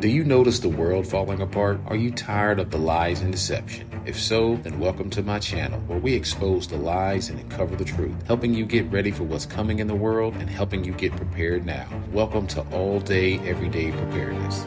Do you notice the world falling apart? Are you tired of the lies and deception? If so, then welcome to my channel, where we expose the lies and uncover the truth, helping you get ready for what's coming in the world and helping you get prepared now. Welcome to All Day, Everyday Preparedness.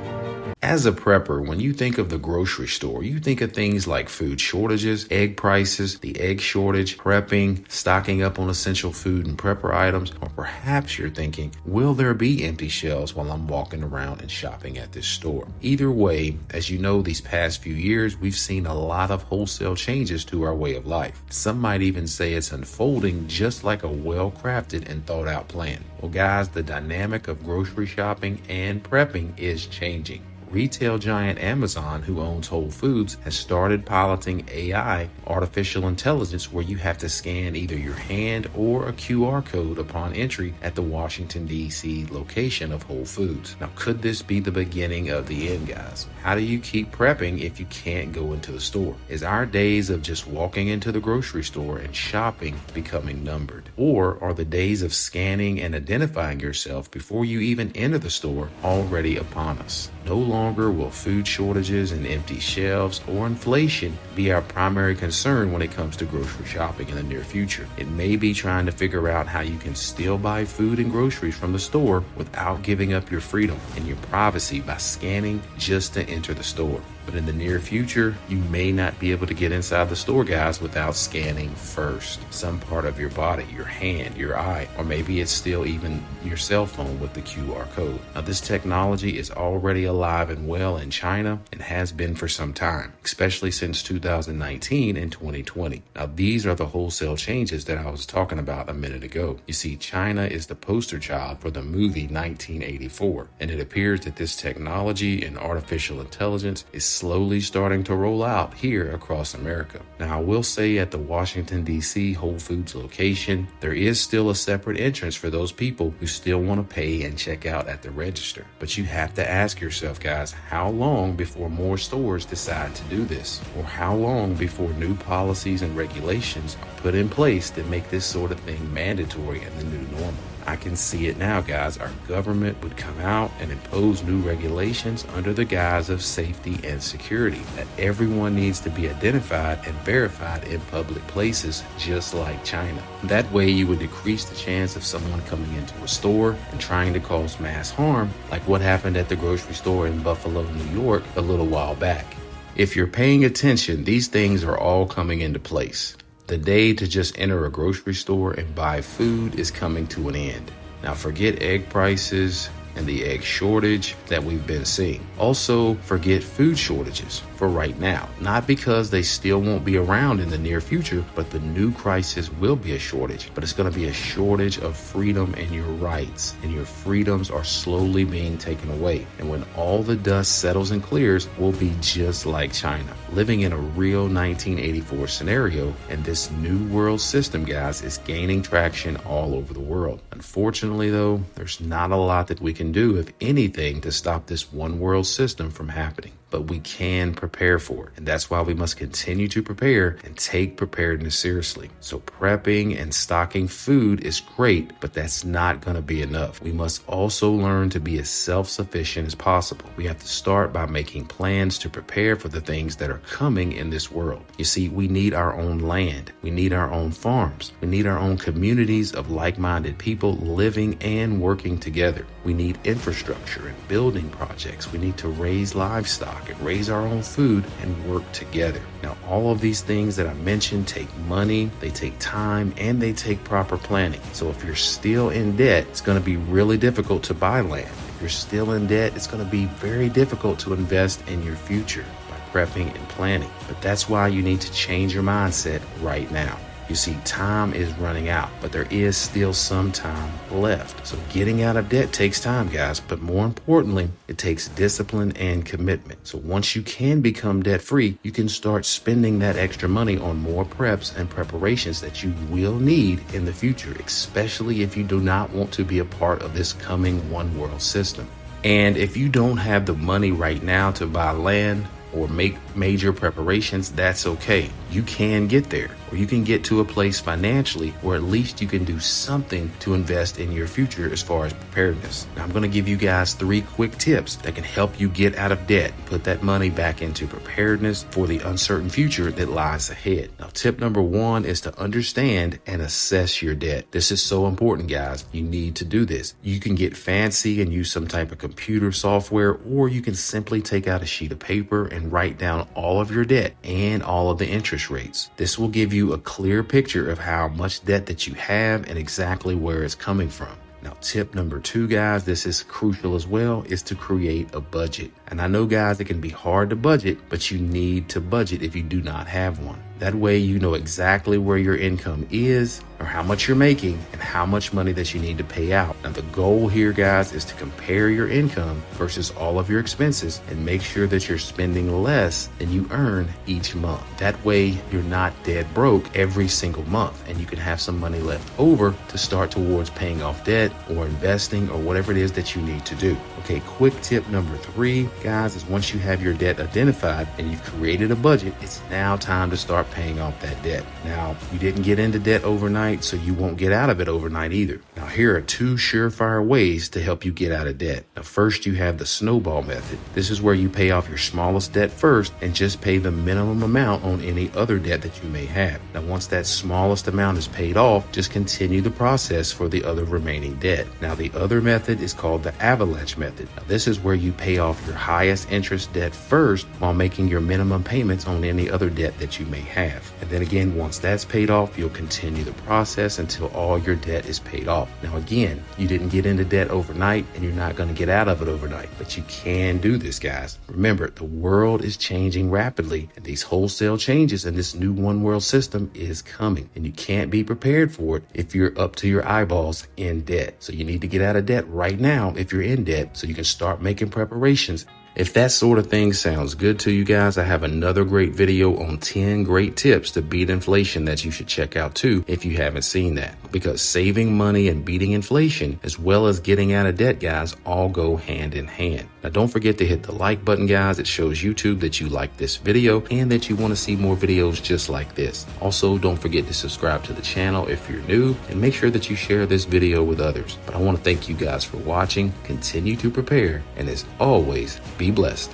As a prepper, when you think of the grocery store, you think of things like food shortages, egg prices, the egg shortage, prepping, stocking up on essential food and prepper items, or perhaps you're thinking, will there be empty shelves while I'm walking around and shopping at this store? Either way, as you know, these past few years, we've seen a lot of wholesale changes to our way of life. Some might even say it's unfolding just like a well-crafted and thought-out plan. Well, guys, the dynamic of grocery shopping and prepping is changing. Retail giant Amazon, who owns Whole Foods, has started piloting AI, artificial intelligence, where you have to scan either your hand or a QR code upon entry at the Washington, D.C. location of Whole Foods. Now, could this be the beginning of the end, guys? How do you keep prepping if you can't go into the store? Is our days of just walking into the grocery store and shopping becoming numbered? Or are the days of scanning and identifying yourself before you even enter the store already upon us? No longer will food shortages and empty shelves or inflation be our primary concern when it comes to grocery shopping in the near future. It may be trying to figure out how you can still buy food and groceries from the store without giving up your freedom and your privacy by scanning just to enter the store. But in the near future, you may not be able to get inside the store, guys, without scanning first. Some part of your body, your hand, your eye, or maybe it's still even your cell phone with the QR code. Now, this technology is already alive and well in China and has been for some time, especially since 2019 and 2020. Now, these are the wholesale changes that I was talking about a minute ago. You see, China is the poster child for the movie 1984, and it appears that this technology and artificial intelligence is slowly starting to roll out here across America. Now, I will say at the Washington, D.C. Whole Foods location, there is still a separate entrance for those people who still want to pay and check out at the register. But you have to ask yourself, guys, how long before more stores decide to do this? Or how long before new policies and regulations are put in place that make this sort of thing mandatory and the new normal? I can see it now, guys. Our government would come out and impose new regulations under the guise of safety and security, that everyone needs to be identified and verified in public places, just like China. That way, you would decrease the chance of someone coming into a store and trying to cause mass harm, like what happened at the grocery store in Buffalo, New York, a little while back. If you're paying attention, these things are all coming into place. The day to just enter a grocery store and buy food is coming to an end. Now, forget egg prices and the egg shortage that we've been seeing. Also, forget food shortages for right now. Not because they still won't be around in the near future, but the new crisis will be a shortage. But it's going to be a shortage of freedom and your rights. And your freedoms are slowly being taken away. And when all the dust settles and clears, we'll be just like China, living in a real 1984 scenario. And this new world system, guys, is gaining traction all over the world. Unfortunately, though, there's not a lot that we can do, if anything, to stop this one world system from happening. But we can prepare for it. And that's why we must continue to prepare and take preparedness seriously. So prepping and stocking food is great, but that's not going to be enough. We must also learn to be as self-sufficient as possible. We have to start by making plans to prepare for the things that are coming in this world. You see, we need our own land. We need our own farms. We need our own communities of like-minded people living and working together. We need infrastructure and building projects. We need to raise livestock and raise our own food and work together. Now, all of these things that I mentioned take money, they take time, and they take proper planning. So if you're still in debt, it's going to be really difficult to buy land. If you're still in debt, it's going to be very difficult to invest in your future by prepping and planning. But that's why you need to change your mindset right now. You see, time is running out, but there is still some time left. So getting out of debt takes time, guys, but more importantly, it takes discipline and commitment. So once you can become debt-free, you can start spending that extra money on more preps and preparations that you will need in the future, especially if you do not want to be a part of this coming one world system. And if you don't have the money right now to buy land or make major preparations, that's okay. You can get there. or you can get to a place financially where at least you can do something to invest in your future as far as preparedness. Now, I'm going to give you guys 3 quick tips that can help you get out of debt, put that money back into preparedness for the uncertain future that lies ahead. Now, tip number 1 is to understand and assess your debt. This is so important, guys. You need to do this. You can get fancy and use some type of computer software, or you can simply take out a sheet of paper and write down all of your debt and all of the interest rates. This will give you a clear picture of how much debt that you have and exactly where it's coming from. Now, tip number 2, guys, this is crucial as well, is to create a budget. And I know, guys, it can be hard to budget, but you need to budget if you do not have one. That way you know exactly where your income is or how much you're making and how much money that you need to pay out. Now, the goal here, guys, is to compare your income versus all of your expenses and make sure that you're spending less than you earn each month. That way you're not dead broke every single month, and you can have some money left over to start towards paying off debt or investing or whatever it is that you need to do. Okay, quick tip number 3, guys, is once you have your debt identified and you've created a budget, it's now time to start paying off that debt. Now, you didn't get into debt overnight, so you won't get out of it overnight either. Now, here are 2 surefire ways to help you get out of debt. Now, first, you have the snowball method. This is where you pay off your smallest debt first and just pay the minimum amount on any other debt that you may have. Now, once that smallest amount is paid off, just continue the process for the other remaining debt. Now, the other method is called the avalanche method. Now, this is where you pay off your highest interest debt first while making your minimum payments on any other debt that you may have. And then again, once that's paid off, you'll continue the process until all your debt is paid off. Now, again, you didn't get into debt overnight and you're not going to get out of it overnight, but you can do this, guys. Remember, the world is changing rapidly, and these wholesale changes and this new one world system is coming, and you can't be prepared for it if you're up to your eyeballs in debt. So you need to get out of debt right now if you're in debt so you can start making preparations. If that sort of thing sounds good to you guys, I have another great video on 10 great tips to beat inflation that you should check out too if you haven't seen that. Because saving money and beating inflation, as well as getting out of debt, guys, all go hand in hand. Now, don't forget to hit the like button, guys. It shows YouTube that you like this video and that you want to see more videos just like this. Also, don't forget to subscribe to the channel if you're new, and make sure that you share this video with others. But I want to thank you guys for watching. Continue to prepare, and as always, be blessed.